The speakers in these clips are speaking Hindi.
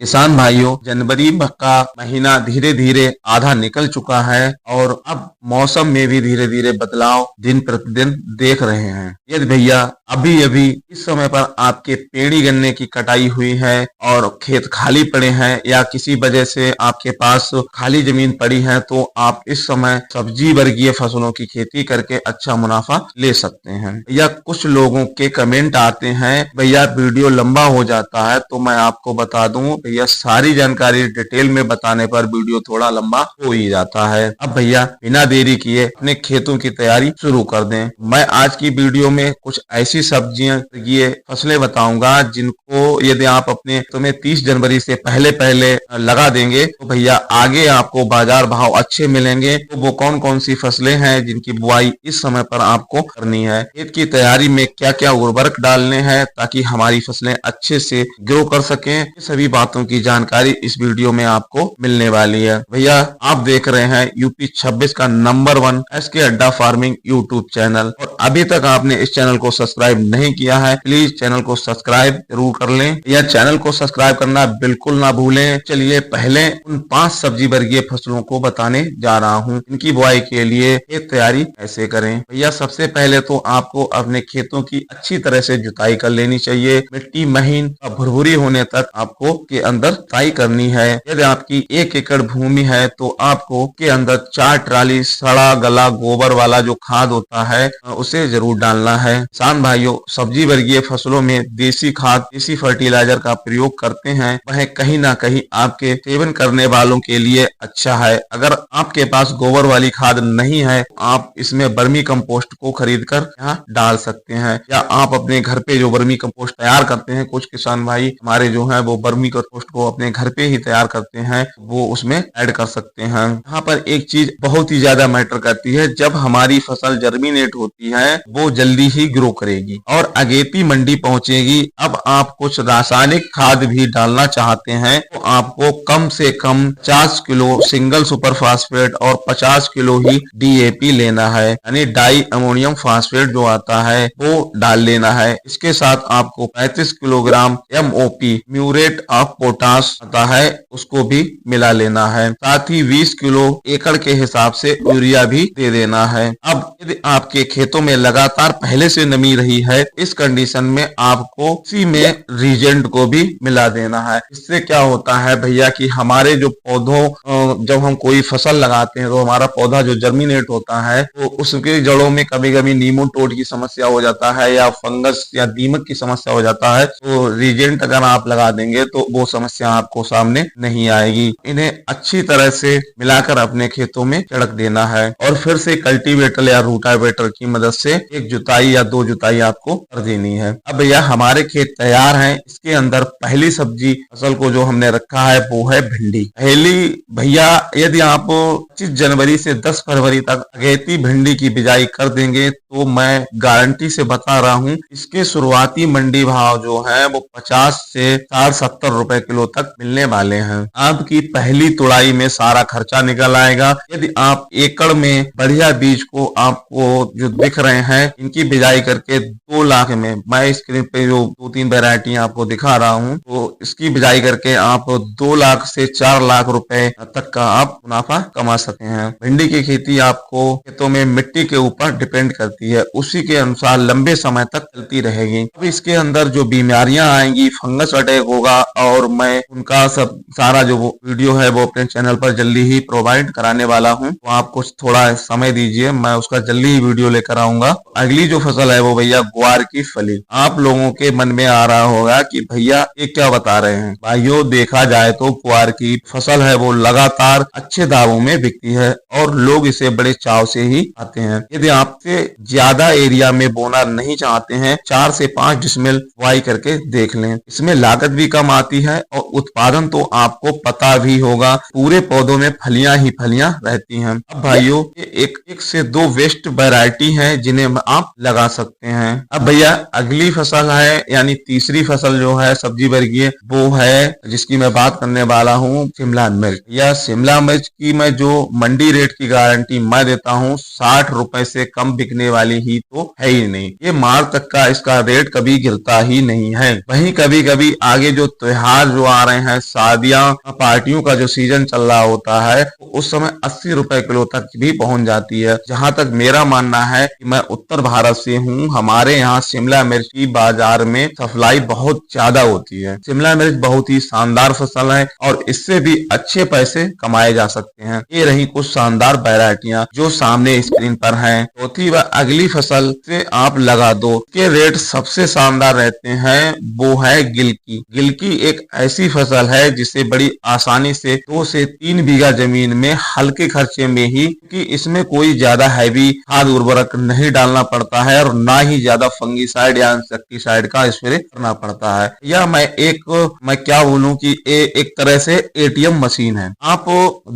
किसान भाइयों, जनवरी का महीना धीरे धीरे आधा निकल चुका है और अब मौसम में भी धीरे धीरे बदलाव दिन प्रतिदिन देख रहे हैं। यदि भैया अभी अभी इस समय पर आपके पेड़ी गन्ने की कटाई हुई है और खेत खाली पड़े हैं या किसी वजह से आपके पास खाली जमीन पड़ी है, तो आप इस समय सब्जी वर्गीय फसलों की खेती करके अच्छा मुनाफा ले सकते हैं। भैया कुछ लोगों के कमेंट आते हैं, भैया वीडियो लंबा हो जाता है, तो मैं आपको बता दूं भैया सारी जानकारी डिटेल में बताने पर वीडियो थोड़ा लंबा हो ही जाता है। अब भैया बिना देरी किए अपने खेतों की तैयारी शुरू कर दें। मैं आज की वीडियो में कुछ ऐसी सब्जियां ये फसलें बताऊंगा जिनको यदि आप अपने तुम्हें 30 जनवरी से पहले पहले लगा देंगे तो भैया आगे आपको बाजार भाव अच्छे मिलेंगे। तो वो कौन कौन सी फसलें हैं जिनकी बुआई इस समय पर आपको करनी है, खेत की तैयारी में क्या क्या उर्वरक डालने हैं ताकि हमारी फसलें अच्छे से ग्रो कर सकें, ये सभी बातों की जानकारी इस वीडियो में आपको मिलने वाली है। भैया आप देख रहे हैं यूपी 26 का नंबर 1 एसके अड्डा फार्मिंग यूट्यूब चैनल, और अभी तक आपने इस चैनल को सब्सक्राइब नहीं किया है प्लीज चैनल को सब्सक्राइब जरूर कर लें। या चैनल को सब्सक्राइब करना बिल्कुल ना भूलें। चलिए पहले उन 5 सब्जी वर्गीय फसलों को बताने जा रहा हूँ, इनकी बुआई के लिए खेत तैयारी कैसे करें। भैया सबसे पहले तो आपको अपने खेतों की अच्छी तरह से जुताई कर लेनी चाहिए। मिट्टी महीन और भुरभुरी होने तक आपको के अंदर जुताई करनी है। यदि आपकी 1 एकड़ भूमि है तो आपको के अंदर 4 ट्राली सड़ा गला गोबर वाला जो खाद होता है उसे जरूर डालना है। किसान भाइयों, सब्जी वर्गीय फसलों में देसी खाद, देसी फर्टिलाइजर का प्रयोग करते हैं, वह कहीं ना कहीं आपके सेवन करने वालों के लिए अच्छा है। अगर आपके पास गोबर वाली खाद नहीं है तो आप इसमें वर्मी कंपोस्ट को खरीद कर यहाँ डाल सकते हैं, या आप अपने घर पे जो वर्मी कंपोस्ट तैयार करते हैं, कुछ किसान भाई हमारे जो है वो वर्मी कंपोस्ट को अपने घर पे ही तैयार करते हैं, वो उसमें ऐड कर सकते हैं। यहाँ पर एक चीज बहुत ही ज्यादा मैटर करती है, जब हमारी फसल जर्मिनेट होती है वो जल्दी ही ग्रो करेगी और अगेती मंडी पहुंचेगी। अब आप कुछ रासायनिक खाद भी डालना चाहते हैं तो आपको कम से कम 50 किलो सिंगल सुपर फास्फेट और 50 किलो ही डीएपी लेना है, यानी डाई अमोनियम फास्फेट जो आता है वो डाल लेना है। इसके साथ आपको 35 kilogram MOP muriate of potash आता है उसको भी मिला लेना है। साथ ही 20 किलो एकड़ के हिसाब से यूरिया भी दे देना है। अब यदि आपके खेतों में लगातार पहले से नमी रही है, इस कंडीशन में आपको उसी में रीजेंट को भी मिला देना है। इससे क्या होता है भैया कि हमारे जो पौधों जब हम कोई फसल लगाते हैं तो हमारा पौधा जो जर्मिनेट होता है तो उसके जड़ों में कभी कभी नीमोटोड की समस्या हो जाता है या फंगस या दीमक की समस्या हो जाता है, तो रीजेंट अगर आप लगा देंगे तो वो समस्या आपको सामने नहीं आएगी। इन्हें अच्छी तरह से मिलाकर अपने खेतों में छिड़क देना है और फिर से कल्टीवेटर या रूटावेटर की मदद से 1 जुताई या 2 जुताई आपको कर देनी है। अब भैया हमारे खेत तैयार हैं, इसके अंदर पहली सब्जी फसल को जो हमने रखा है वो है भिंडी। पहली भैया यदि आप 25 जनवरी से 10 फरवरी तक अगेती भिंडी की बिजाई कर देंगे तो मैं गारंटी से बता रहा हूँ इसके शुरुआती मंडी भाव जो है वो 50 से 60-70 रुपए किलो तक मिलने वाले हैं। आपकी पहली तुड़ाई में सारा खर्चा निकल आएगा। यदि आप एकड़ में बढ़िया बीज को आपको जो दिख रहे हैं इनकी बिजाई करके 2 लाख में, मैं स्क्रीन पे जो 2-3 वैरायटी आपको दिखा रहा हूँ तो इसकी बिजाई करके आप 2 लाख से 4 लाख रुपए तक का आप मुनाफा कमा सकते हैं। भिंडी की खेती आपको खेतों में मिट्टी के ऊपर डिपेंड करती है, उसी के अनुसार लंबे समय तक चलती रहेगी। अब इसके अंदर जो बीमारियां आएंगी, फंगस अटैक होगा, और मैं उनका सब सारा जो वीडियो है वो अपने चैनल पर जल्दी ही प्रोवाइड कराने वाला हूं, तो आप कुछ थोड़ा समय दीजिए, मैं उसका जल्दी ही वीडियो लेकर आऊंगा। अगली जो फसल है वो भैया ग्वार की फली। आप लोगों के मन में आ रहा होगा कि भैया ये क्या बता रहे हैं। भाइयों देखा जाए तो ग्वार की फसल है वो लगातार अच्छे दामों में बिकती है और लोग इसे बड़े चाव से ही आते हैं। यदि आपसे ज्यादा एरिया में बोना नहीं चाहते हैं, 4 से 5 डिसमिल बुआई करके देख लें। इसमें लागत भी कम आती है और उत्पादन तो आपको पता भी होगा, पूरे पौधों में फलियां ही फलियां रहती हैं। अब भाइयों ये एक से 2 वेस्ट वैरायटी हैं जिन्हें आप लगा सकते हैं। हैं। अब भैया अगली फसल है यानी तीसरी फसल जो है सब्जी वर्गीय वो है जिसकी मैं बात करने वाला हूँ शिमला मिर्च। या शिमला मिर्च की मैं जो मंडी रेट की गारंटी मैं देता हूँ 60 रुपए से कम बिकने वाली ही तो है ही नहीं। ये मार्च तक का इसका रेट कभी गिरता ही नहीं है। वहीं कभी कभी आगे जो त्योहार जो आ रहे हैं, शादियां पार्टियों का जो सीजन चल रहा होता है, उस समय 80 रुपए किलो तक भी पहुंच जाती है। जहां तक मेरा मानना है कि मैं उत्तर भारत से हूं, हमारे यहाँ शिमला मिर्च की बाजार में सप्लाई बहुत ज्यादा होती है। शिमला मिर्च बहुत ही शानदार फसल है और इससे भी अच्छे पैसे कमाए जा सकते हैं। ये रही कुछ शानदार वैरायटियां जो सामने स्क्रीन पर हैं। चौथी व अगली फसल से आप लगा दो के रेट सबसे शानदार रहते हैं, वो है गिलकी। गिलकी एक ऐसी फसल है जिसे बड़ी आसानी से 2 से 3 बीघा जमीन में हल्के खर्चे में ही, कि इसमें कोई ज्यादा हैवी खाद उर्वरक नहीं डालना पड़ता है और ना ही ज्यादा फंगीसाइड या इंसेक्टिसाइड का स्प्रे करना पड़ता है। या मैं क्या बोलूं कि एक तरह से एटीएम मशीन है। आप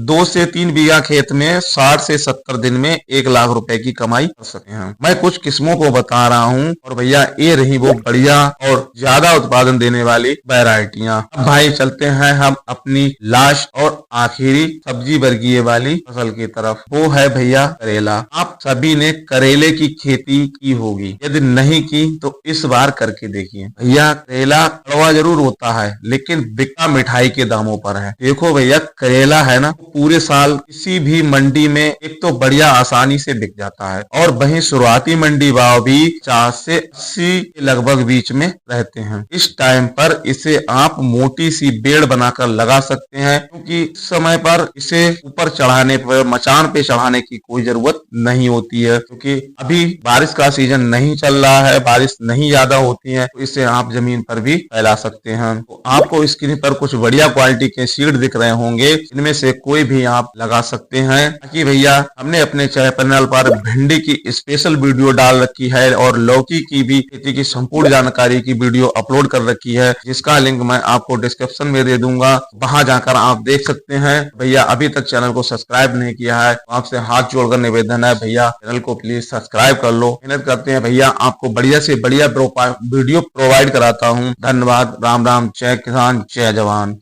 2 से 3 बीघा खेत में 60 से 70 दिन में 1 लाख रुपए की कमाई कर सकते हैं। मैं कुछ किस्मों को बता रहा हूं और भैया ये रही वो बढ़िया और ज्यादा उत्पादन देने वाली वैरायटियां। अब भाई चलते हैं हम अपनी लास्ट और आखिरी सब्जी वर्गीय वाली फसल की तरफ, वो है भैया करेला। आप सभी ने करेले की खेती की होगी, यदि नहीं की तो इस बार करके देखिए। भैया करेला कड़वा जरूर होता है लेकिन बिकता मिठाई के दामों पर है। देखो भैया करेला है ना, पूरे साल किसी भी मंडी में एक तो बढ़िया आसानी से बिक जाता है और वहीं शुरुआती मंडी भाव भी 50 से 80 के लगभग बीच में रहते हैं। इस टाइम पर इसे आप मोटी सी बेड़ बनाकर लगा सकते हैं, क्योंकि इस समय पर इसे ऊपर चढ़ाने पर, मचान पे चढ़ाने की कोई जरूरत नहीं होती है, क्योंकि अभी बारिश का सीजन नहीं चल रहा है, बारिश नहीं ज्यादा होती है, तो इसे आप जमीन पर भी फैला सकते हैं। तो आपको स्क्रीन पर कुछ बढ़िया क्वालिटी के सीड दिख रहे होंगे, इनमें से कोई भी आप लगा सकते हैं। ताकि भैया हमने अपने चैनल पर भिंडी की स्पेशल वीडियो डाल रखी है और लौकी की भी खेती की संपूर्ण जानकारी की वीडियो अपलोड कर रखी है, जिसका लिंक मैं आपको डिस्क्रिप्शन में दे दूंगा, वहां जाकर आप देख सकते हैं। भैया अभी तक चैनल को सब्सक्राइब नहीं किया है तो आपसे हाथ जोड़कर निवेदन है, भैया चैनल को प्लीज सब्सक्राइब कर लो। मेहनत करते हैं भैया, आपको बढ़िया से बढ़िया वीडियो प्रोवाइड कराता हूँ। धन्यवाद। राम राम। जय किसान जय जवान।